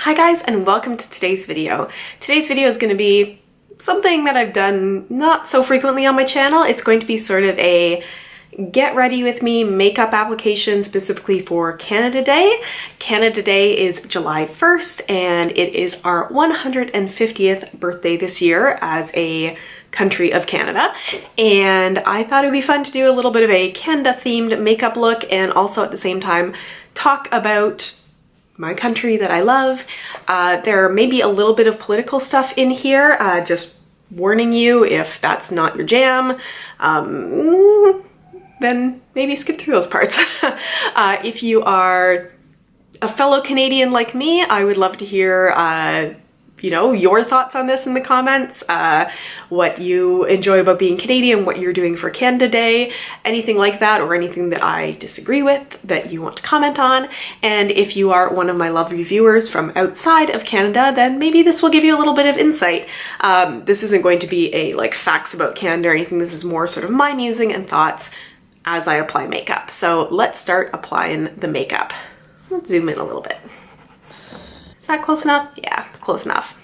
Hi guys, and welcome to today's video. Today's video is going to be something that I've done not so frequently on my channel. It's going to be sort of a get ready with me makeup application specifically for Canada Day. Canada Day is July 1st and it is our 150th birthday this year as a country of Canada, and I thought it would be fun to do a little bit of a Canada themed makeup look and also at the same time talk about my country that I love. There may be a little bit of political stuff in here, just warning you if that's not your jam, then maybe skip through those parts. If you are a fellow Canadian like me, I would love to hear your thoughts on this in the comments, what you enjoy about being Canadian, what you're doing for Canada Day, anything like that, or anything that I disagree with that you want to comment on. And if you are one of my lovely viewers from outside of Canada, then maybe this will give you a little bit of insight. This isn't going to be a facts about Canada or anything. This is more sort of my musing and thoughts as I apply makeup. So let's start applying the makeup. Let's zoom in a little bit. Is that close enough? Yeah, it's close enough.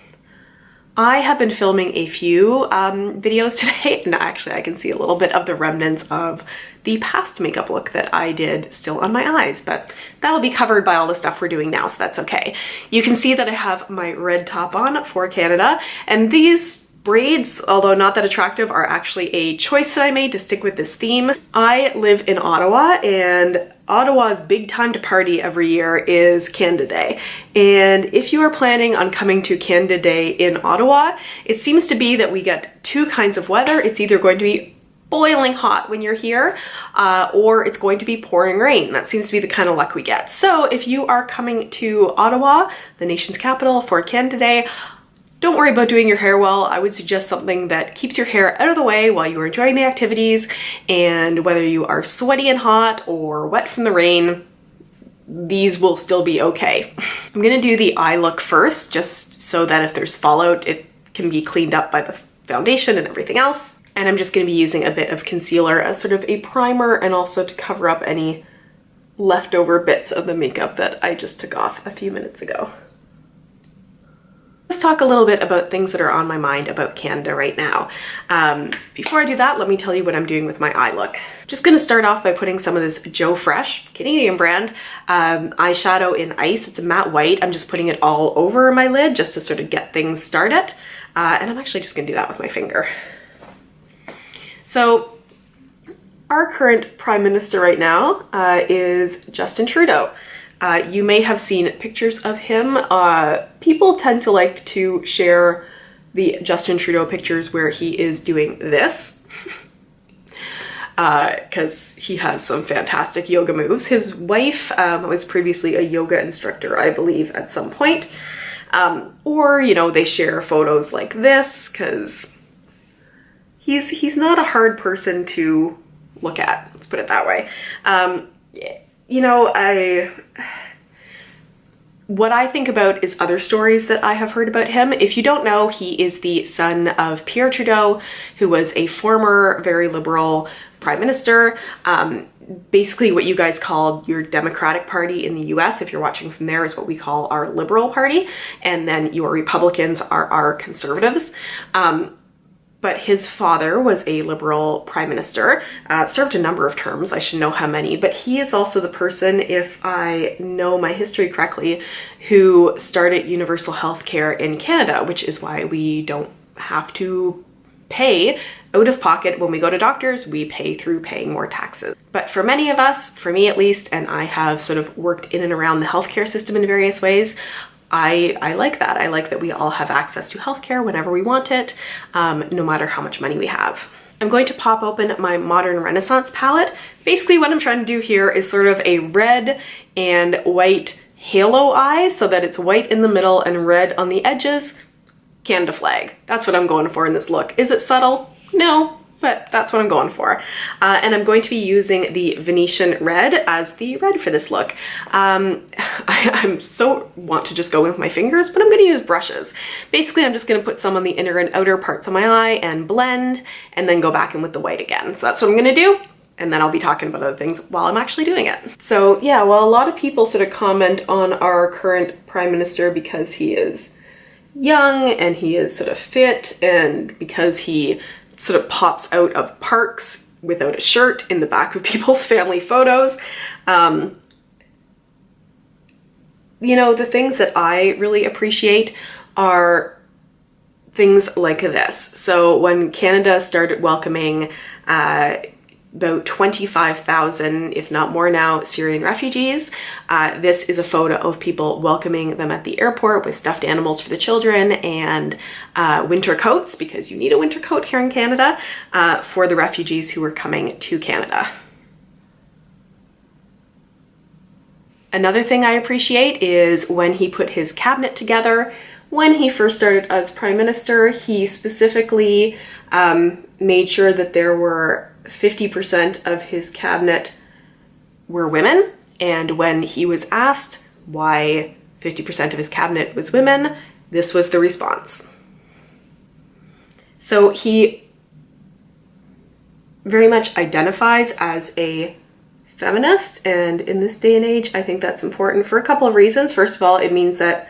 I have been filming a few videos today, and actually I can see a little bit of the remnants of the past makeup look that I did still on my eyes, but that'll be covered by all the stuff we're doing now, so that's okay. You can see that I have my red top on for Canada, and these braids, although not that attractive, are actually a choice that I made to stick with this theme. I live in Ottawa, and Ottawa's big time to party every year is Canada Day. And if you are planning on coming to Canada Day in Ottawa, it seems to be that we get two kinds of weather. It's either going to be boiling hot when you're here, or it's going to be pouring rain. That seems to be the kind of luck we get. So if you are coming to Ottawa, the nation's capital, for Canada Day, don't worry about doing your hair well. I would suggest something that keeps your hair out of the way while you are enjoying the activities, and whether you are sweaty and hot or wet from the rain, these will still be okay. I'm gonna do the eye look first, just so that if there's fallout, it can be cleaned up by the foundation and everything else. And I'm just gonna be using a bit of concealer as sort of a primer and also to cover up any leftover bits of the makeup that I just took off a few minutes ago. Let's talk a little bit about things that are on my mind about Canada right now. Before I do that, let me tell you what I'm doing with my eye look. Just gonna start off by putting some of this Joe Fresh, Canadian brand, eyeshadow in Ice. It's a matte white. I'm just putting it all over my lid just to sort of get things started. And I'm actually just gonna do that with my finger. So our current Prime Minister right now is Justin Trudeau. You may have seen pictures of him. People tend to like to share the Justin Trudeau pictures where he is doing this, because he has some fantastic yoga moves. His wife was previously a yoga instructor, I believe, at some point. Or, they share photos like this, because he's not a hard person to look at, let's put it that way. What I think about is other stories that I have heard about him. If you don't know, he is the son of Pierre Trudeau, who was a former very liberal prime minister. Basically what you guys call your Democratic Party in the US, if you're watching from there, is what we call our Liberal Party. And then your Republicans are our Conservatives. But his father was a Liberal Prime Minister, served a number of terms, I should know how many, but he is also the person, if I know my history correctly, who started universal health care in Canada, which is why we don't have to pay out of pocket when we go to doctors. We pay through paying more taxes. But for many of us, for me at least, and I have sort of worked in and around the healthcare system in various ways, I like that. I like that we all have access to healthcare whenever we want it, no matter how much money we have. I'm going to pop open my Modern Renaissance palette. Basically what I'm trying to do here is sort of a red and white halo eye, so that it's white in the middle and red on the edges. Canada flag. That's what I'm going for in this look. Is it subtle? No. But that's what I'm going for. And I'm going to be using the Venetian red as the red for this look. I'm so want to just go with my fingers, but I'm going to use brushes. Basically, I'm just going to put some on the inner and outer parts of my eye and blend, and then go back in with the white again. So that's what I'm going to do. and then I'll be talking about other things while I'm actually doing it. So yeah, well, a lot of people sort of comment on our current Prime Minister because he is young and he is sort of fit, and because he sort of pops out of parks without a shirt in the back of people's family photos. You know, the things that I really appreciate are things like this. So when Canada started welcoming about 25,000, if not more now, Syrian refugees, this is a photo of people welcoming them at the airport with stuffed animals for the children and winter coats, because you need a winter coat here in Canada, for the refugees who were coming to Canada. Another thing I appreciate is when he put his cabinet together. When he first started as Prime Minister, he specifically made sure that there were 50% of his cabinet were women. And when he was asked why 50% of his cabinet was women, this was the response. So he very much identifies as a feminist, and in this day and age, I think that's important for a couple of reasons. First of all, it means that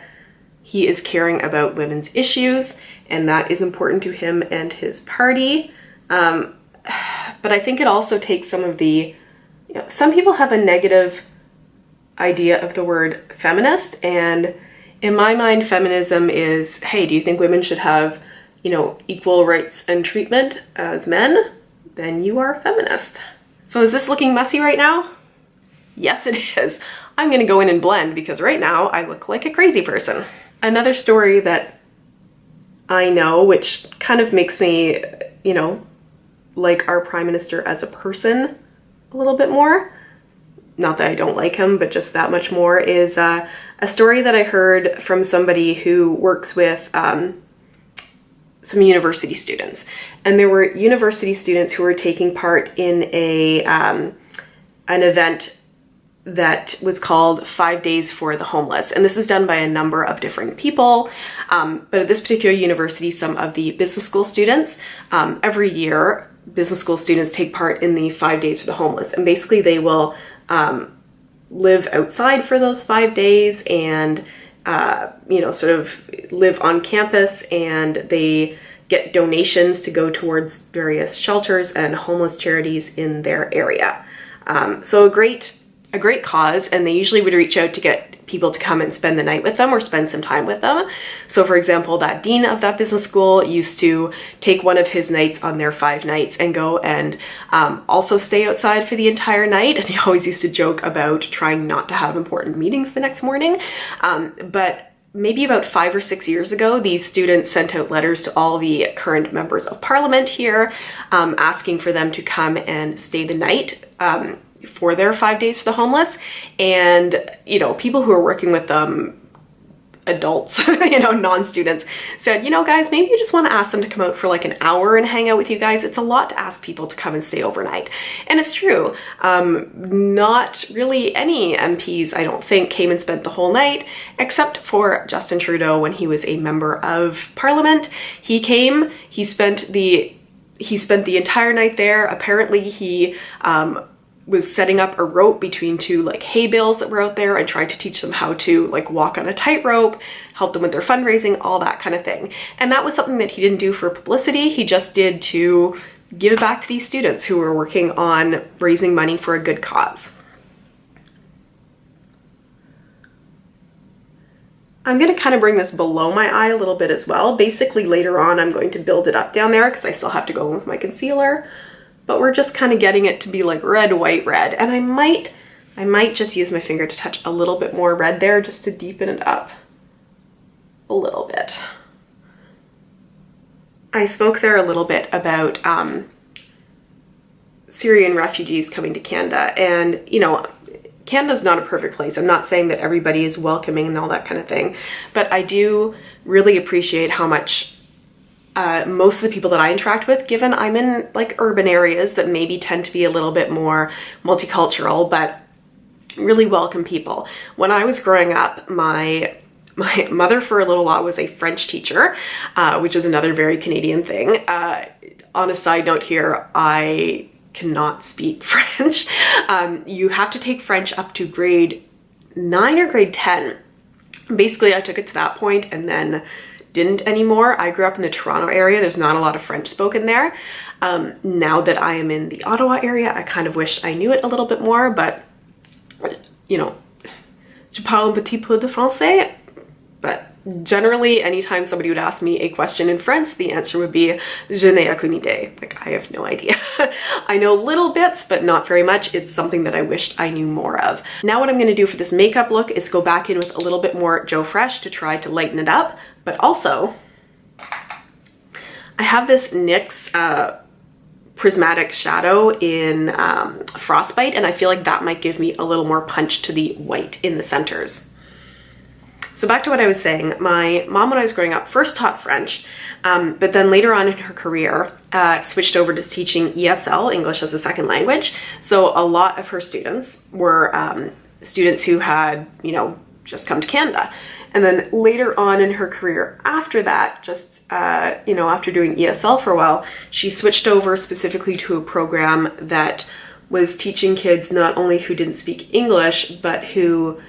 he is caring about women's issues, and that is important to him and his party. But I think it also takes some of the, some people have a negative idea of the word feminist, and in my mind, feminism is, hey, do you think women should have, equal rights and treatment as men? Then you are a feminist. So is this looking messy right now? Yes, it is. I'm gonna go in and blend because right now I look like a crazy person. Another story that I know, which kind of makes me, like our Prime Minister as a person a little bit more, not that I don't like him, but just that much more, is a story that I heard from somebody who works with some university students. And there were university students who were taking part in an event that was called 5 Days for the Homeless. And this is done by a number of different people. But at this particular university, some of the business school students, every year, business school students take part in the 5 Days for the Homeless. And basically they will live outside for those 5 days and, sort of live on campus, and they get donations to go towards various shelters and homeless charities in their area. So a great cause, and they usually would reach out to get people to come and spend the night with them or spend some time with them. So for example, that dean of that business school used to take one of his nights on their 5 nights and go and also stay outside for the entire night. And he always used to joke about trying not to have important meetings the next morning. But maybe about 5 or 6 years ago, these students sent out letters to all the current members of parliament here, asking for them to come and stay the night for their 5 days for the homeless. And, people who are working with them, adults, non-students, said, guys, maybe you just want to ask them to come out for like an hour and hang out with you guys. It's a lot to ask people to come and stay overnight. And it's true. Not really any MPs, I don't think, came and spent the whole night, except for Justin Trudeau when he was a member of parliament. He came, he spent the entire night there. Apparently he was setting up a rope between two hay bales that were out there and trying to teach them how to walk on a tightrope, help them with their fundraising, all that kind of thing. And that was something that he didn't do for publicity. He just did to give it back to these students who were working on raising money for a good cause. I'm going to kind of bring this below my eye a little bit as well. Basically later on I'm going to build it up down there because I still have to go in with my concealer. But we're just kind of getting it to be like red, white, red. And I might just use my finger to touch a little bit more red there just to deepen it up a little bit. I spoke there a little bit about Syrian refugees coming to Canada. And, Canada's not a perfect place. I'm not saying that everybody is welcoming and all that kind of thing. But I do really appreciate how much most of the people that I interact with, given I'm in urban areas that maybe tend to be a little bit more multicultural, but really welcome people. When I was growing up, my mother for a little while was a French teacher, which is another very Canadian thing. On a side note here, I cannot speak French. You have to take French up to grade 9 or grade 10. Basically, I took it to that point and then didn't anymore. I grew up in the Toronto area. There's not a lot of French spoken there. Now that I am in the Ottawa area, I kind of wish I knew it a little bit more, but you know, je parle un petit peu de français, but generally anytime somebody would ask me a question in French, the answer would be je n'ai aucune idée. Like, I have no idea. I know little bits, but not very much. It's something that I wished I knew more of. Now what I'm gonna do for this makeup look is go back in with a little bit more Joe Fresh to try to lighten it up, but also I have this NYX prismatic shadow in Frostbite, and I feel like that might give me a little more punch to the white in the centers. So back to what I was saying, my mom when I was growing up first taught French, but then later on in her career switched over to teaching ESL, English as a Second Language. So a lot of her students were students who had, you know, just come to Canada. And then later on in her career after that, just, you know, after doing ESL for a while, she switched over specifically to a program that was teaching kids not only who didn't speak English, but who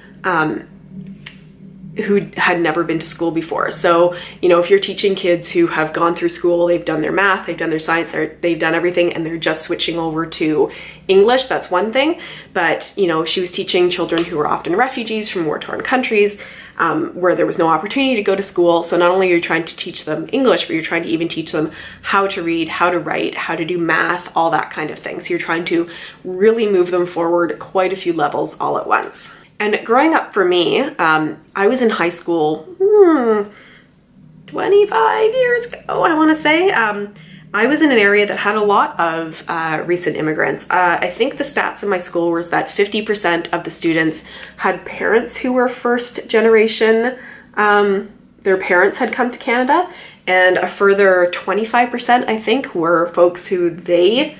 had never been to school before. So, you know, if you're teaching kids who have gone through school, they've done their math, they've done their science, they've done everything, and they're just switching over to English, that's one thing. But, you know, she was teaching children who were often refugees from war-torn countries, where there was no opportunity to go to school. So not only are you trying to teach them English, but you're trying to even teach them how to read, how to write, how to do math, all that kind of thing. So you're trying to really move them forward quite a few levels all at once. And growing up for me, I was in high school 25 years ago, I want to say. I was in an area that had a lot of recent immigrants. I think the stats in my school was that 50% of the students had parents who were first generation. Their parents had come to Canada, and a further 25%, I think, were folks who they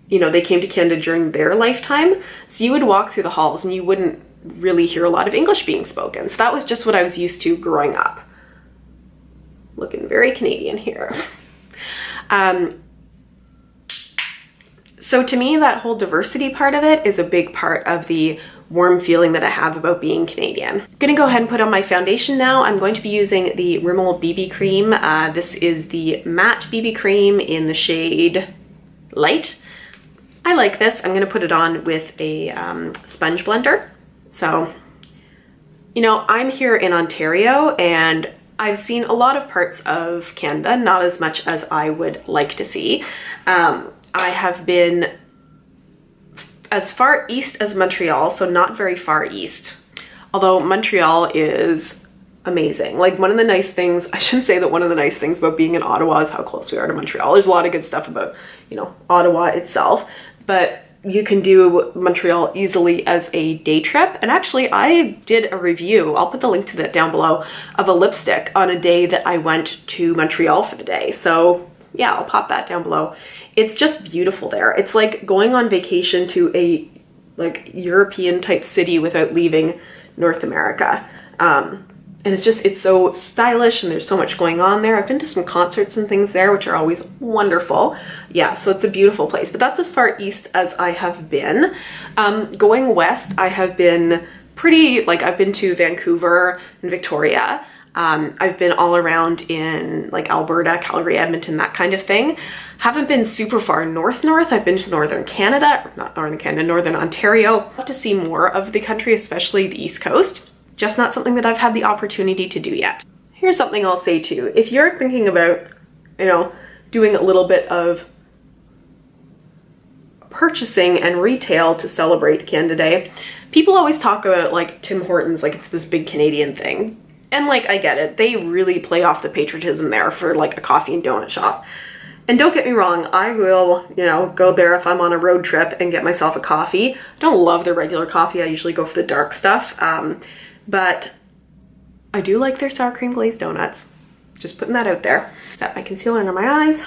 came to Canada during their lifetime. So you would walk through the halls and you wouldn't really hear a lot of English being spoken. So that was just what I was used to growing up. Looking very Canadian here. So to me, that whole diversity part of it is a big part of the warm feeling that I have about being Canadian. I'm gonna go ahead and put on my foundation now. I'm going to be using the Rimmel BB cream. This is the matte BB cream in the shade Light. I like this. I'm gonna put it on with a sponge blender. So, you know, I'm here in Ontario and I've seen a lot of parts of Canada, not as much as I would like to see. I have been as far east as Montreal, so not very far east. Although Montreal is amazing. Like, one of the nice things, I shouldn't say that one of the nice things about being in Ottawa is how close we are to Montreal. There's a lot of good stuff about, you know, Ottawa itself, but you can do Montreal easily as a day trip. And actually I did a review, I'll put the link to that down below, of a lipstick on a day that I went to Montreal for the day. So yeah, I'll pop that down below. It's just beautiful there. It's like going on vacation to a like European type city without leaving North America. And it's so stylish and there's so much going on there. I've been to some concerts and things there, which are always wonderful. Yeah, so it's a beautiful place, but that's as far east as I have been. Going west, I have been I've been to Vancouver and Victoria. I've been all around in like Alberta, Calgary, Edmonton, that kind of thing. Haven't been super far north. I've been to Northern Canada, not Northern Canada, Northern Ontario. I'd love to see more of the country, especially the East Coast. Just not something that I've had the opportunity to do yet. Here's something I'll say too. If you're thinking about, you know, doing a little bit of purchasing and retail to celebrate Canada Day, people always talk about like Tim Hortons, like it's this big Canadian thing. And like, I get it. They really play off the patriotism there for like a coffee and donut shop. And don't get me wrong, I will, you know, go there if I'm on a road trip and get myself a coffee. I don't love the regular coffee. I usually go for the dark stuff. But I do like their sour cream glazed donuts. Just putting that out there. Set my concealer under my eyes.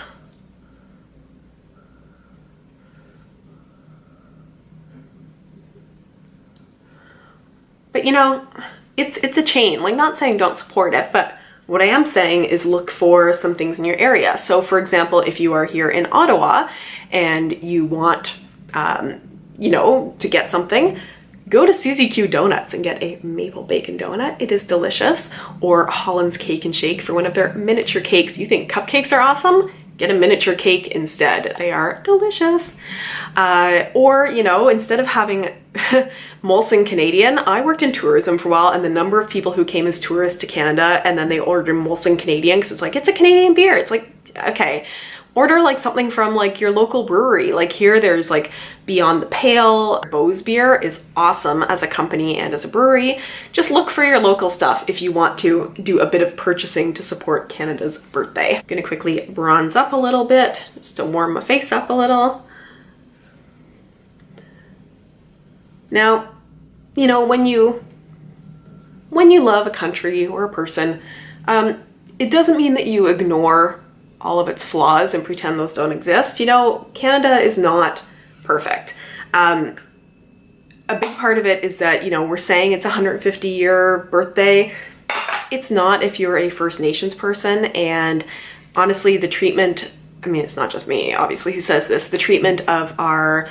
But you know, it's a chain. Like, not saying don't support it, but What I am saying is look for some things in your area. So for example, if you are here in Ottawa and you want, you know, to get something, go to Susie Q Donuts and get a maple bacon donut. It is delicious. Or Holland's Cake and Shake for one of their miniature cakes. You think cupcakes are awesome? Get a miniature cake instead. They are delicious. Or, you know, instead of having Molson Canadian, I worked in tourism for a while, and the number of people who came as tourists to Canada and then they ordered Molson Canadian because it's like, it's a Canadian beer. It's like, okay. Order like something from like your local brewery. Like here there's like Beyond the Pale. Bose Beer is awesome as a company and as a brewery. Just look for your local stuff if you want to do a bit of purchasing to support Canada's birthday. I'm gonna quickly bronze up a little bit just to warm my face up a little. Now, you know, when you love a country or a person, it doesn't mean that you ignore all of its flaws and pretend those don't exist. You know, Canada is not perfect. A big part of it is that, you know, we're saying it's a 150-year birthday. It's not if you're a First Nations person, and honestly, the treatment, I mean, it's not just me, obviously, who says this. The treatment of our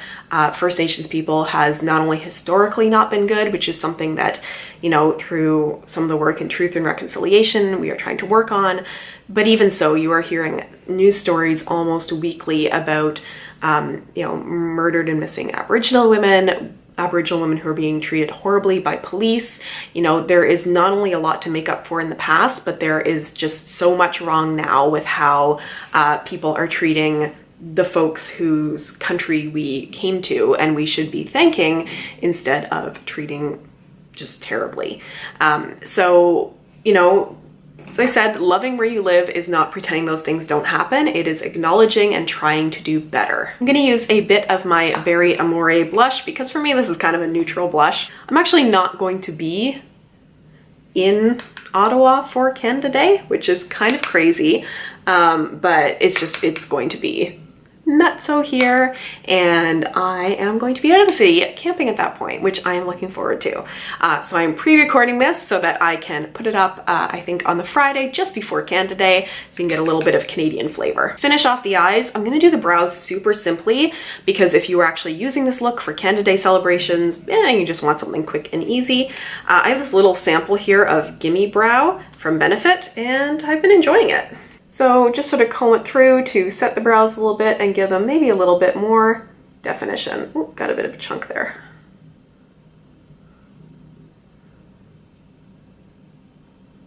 First Nations people has not only historically not been good, which is something that, you know, through some of the work in Truth and Reconciliation, we are trying to work on. But even so, you are hearing news stories almost weekly about, you know, murdered and missing Aboriginal women who are being treated horribly by police. You know, there is not only a lot to make up for in the past, but there is just so much wrong now with how people are treating the folks whose country we came to and we should be thanking instead of treating just terribly. So, you know, as I said, loving where you live is not pretending those things don't happen. It is acknowledging and trying to do better. I'm going to use a bit of my Berry Amore blush because for me this is kind of a neutral blush. I'm actually not going to be in Ottawa for Canada Day, which is kind of crazy, but it's going to be nutso here, and I am going to be out of the city camping at that point, which I am looking forward to. So I'm pre-recording this so that I can put it up, I think on the Friday just before Canada Day, so you can get a little bit of Canadian flavor. Finish off the eyes. I'm gonna do the brows super simply because if you were actually using this look for Canada Day celebrations, you just want something quick and easy. I have this little sample here of Gimme Brow from Benefit, and I've been enjoying it. So just sort of comb it through to set the brows a little bit and give them maybe a little bit more definition. Ooh, got a bit of a chunk there.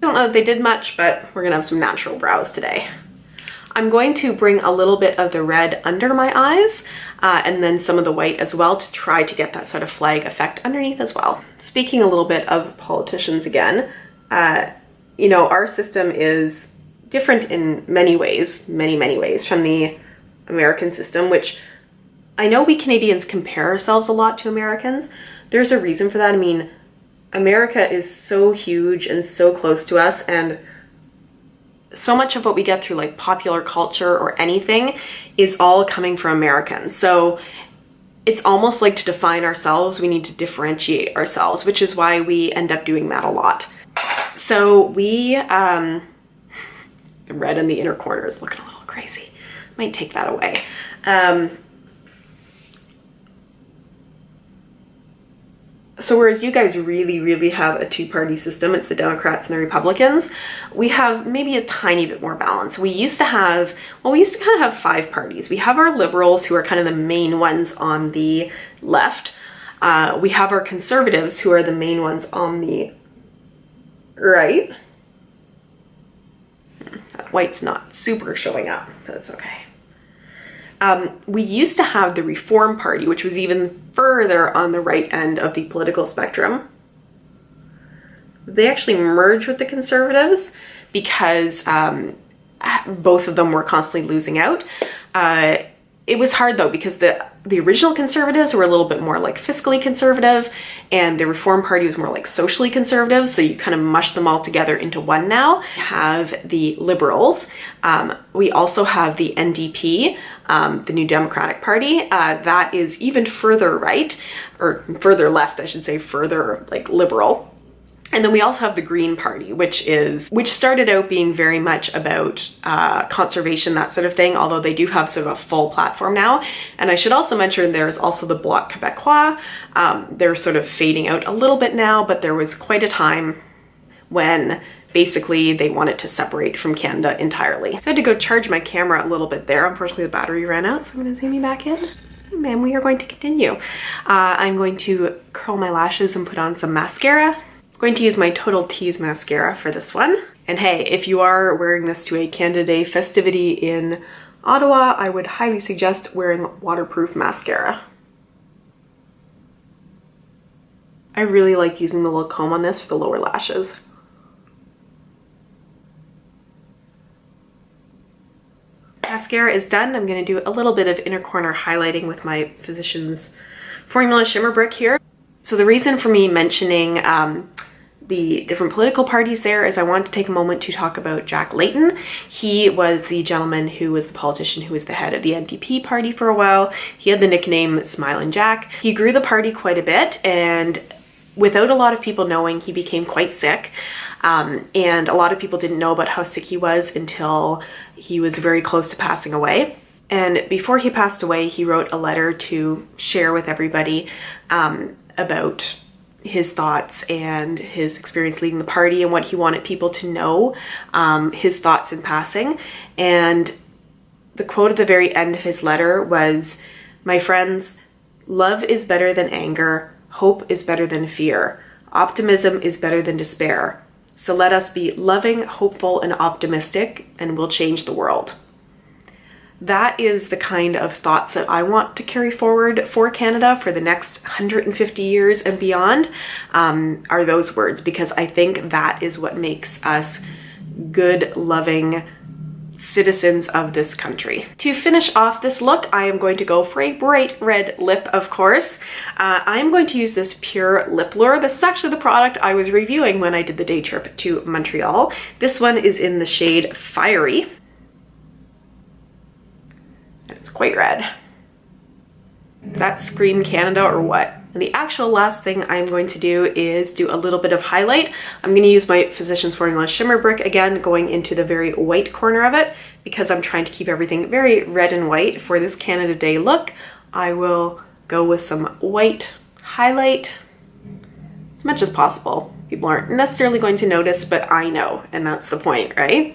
Don't know that they did much, but we're gonna have some natural brows today. I'm going to bring a little bit of the red under my eyes and then some of the white as well to try to get that sort of flag effect underneath as well. Speaking a little bit of politicians again, you know, our system is different in many ways from the American system, which I know we Canadians compare ourselves a lot to Americans. There's a reason for that. I mean, America is so huge and so close to us, and so much of what we get through like popular culture or anything is all coming from Americans. So it's almost like to define ourselves, we need to differentiate ourselves, which is why we end up doing that a lot. So we, the red in the inner corner is looking a little crazy. Might take that away. So whereas you guys really have a two-party system, it's the Democrats and the Republicans, we have maybe a tiny bit more balance. We used to have, well, we used to kind of have 5 parties. We have our Liberals, who are kind of the main ones on the left. We have our Conservatives, who are the main ones on the right. That white's not super showing up, but that's okay. We used to have the Reform Party, which was even further on the right end of the political spectrum. They actually merged with the Conservatives because both of them were constantly losing out. It was hard though, because the original Conservatives were a little bit more like fiscally conservative, and the Reform Party was more like socially conservative, so you kind of mush them all together into one now. We have the Liberals. We also have the NDP, the New Democratic Party. That is even further right, or further left, I should say, further like liberal. And then we also have the Green Party, which started out being very much about conservation, that sort of thing, although they do have sort of a full platform now. And I should also mention there's also the Bloc Québécois. They're sort of fading out a little bit now, but there was quite a time when basically they wanted to separate from Canada entirely. So I had to go charge my camera a little bit there. Unfortunately, the battery ran out, so I'm gonna zoom you back in. And we are going to continue. I'm going to curl my lashes and put on some mascara. I'm going to use my Total Tease mascara for this one. And hey, if you are wearing this to a Canada Day festivity in Ottawa, I would highly suggest wearing waterproof mascara. I really like using the little comb on this for the lower lashes. Mascara is done. I'm going to do a little bit of inner corner highlighting with my Physicians Formula Shimmer Brick here. So the reason for me mentioning the different political parties there is I want to take a moment to talk about Jack Layton. He was the gentleman who was the politician who was the head of the NDP party for a while. He had the nickname Smilin' Jack. He grew the party quite a bit, and without a lot of people knowing, he became quite sick. And a lot of people didn't know about how sick he was until he was very close to passing away. And before he passed away, he wrote a letter to share with everybody about his thoughts and his experience leading the party and what he wanted people to know, his thoughts in passing. And the quote at the very end of his letter was, "My friends, love is better than anger, hope is better than fear, optimism is better than despair. So let us be loving, hopeful, and optimistic, and we'll change the world." That is the kind of thoughts that I want to carry forward for Canada for the next 150 years and beyond, are those words, because I think that is what makes us good, loving citizens of this country. To finish off this look, I am going to go for a bright red lip, of course. I am going to use this Pure Lip Lure. This is actually the product I was reviewing when I did the day trip to Montreal. This one is in the shade Fiery. And it's quite red. Does that scream Canada or what? And the actual last thing I'm going to do is do a little bit of highlight. I'm going to use my Physicians Formula Shimmer Brick again, going into the very white corner of it, because I'm trying to keep everything very red and white for this Canada Day look. I will go with some white highlight as much as possible. People aren't necessarily going to notice, but I know, and that's the point, right?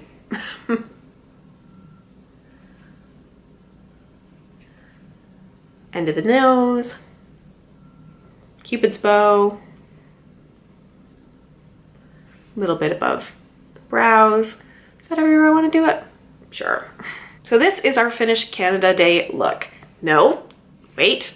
End of the nose, Cupid's bow, a little bit above the brows. Is that everywhere I want to do it? Sure. So this is our finished Canada Day look. No, wait,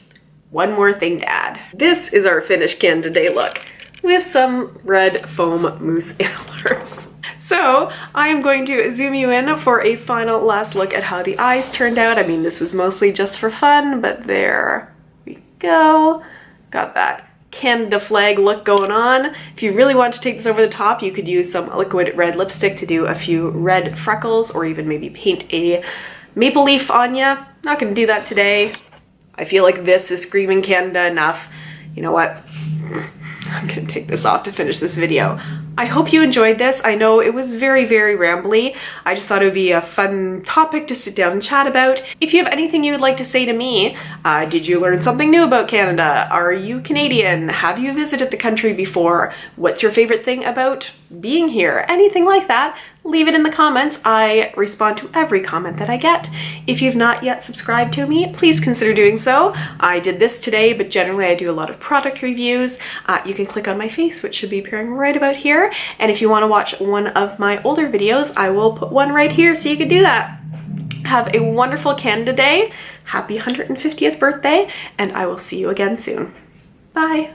one more thing to add. This is our finished Canada Day look with some red foam mousse antlers. So I am going to zoom you in for a final last look at how the eyes turned out. I mean, this is mostly just for fun, but there we go. Got that Canada flag look going on. If you really want to take this over the top, you could use some liquid red lipstick to do a few red freckles, or even maybe paint a maple leaf on ya. Not gonna do that today. I feel like this is screaming Canada enough. You know what? I'm gonna take this off to finish this video. I hope you enjoyed this. I know it was very, very rambly. I just thought it would be a fun topic to sit down and chat about. If you have anything you would like to say to me, did you learn something new about Canada? Are you Canadian? Have you visited the country before? What's your favorite thing about being here? Anything like that, leave it in the comments. I respond to every comment that I get. If you've not yet subscribed to me, please consider doing so. I did this today, but generally I do a lot of product reviews. You can click on my face, which should be appearing right about here. And if you want to watch one of my older videos, I will put one right here so you can do that. Have a wonderful Canada Day. Happy 150th birthday, and I will see you again soon. Bye.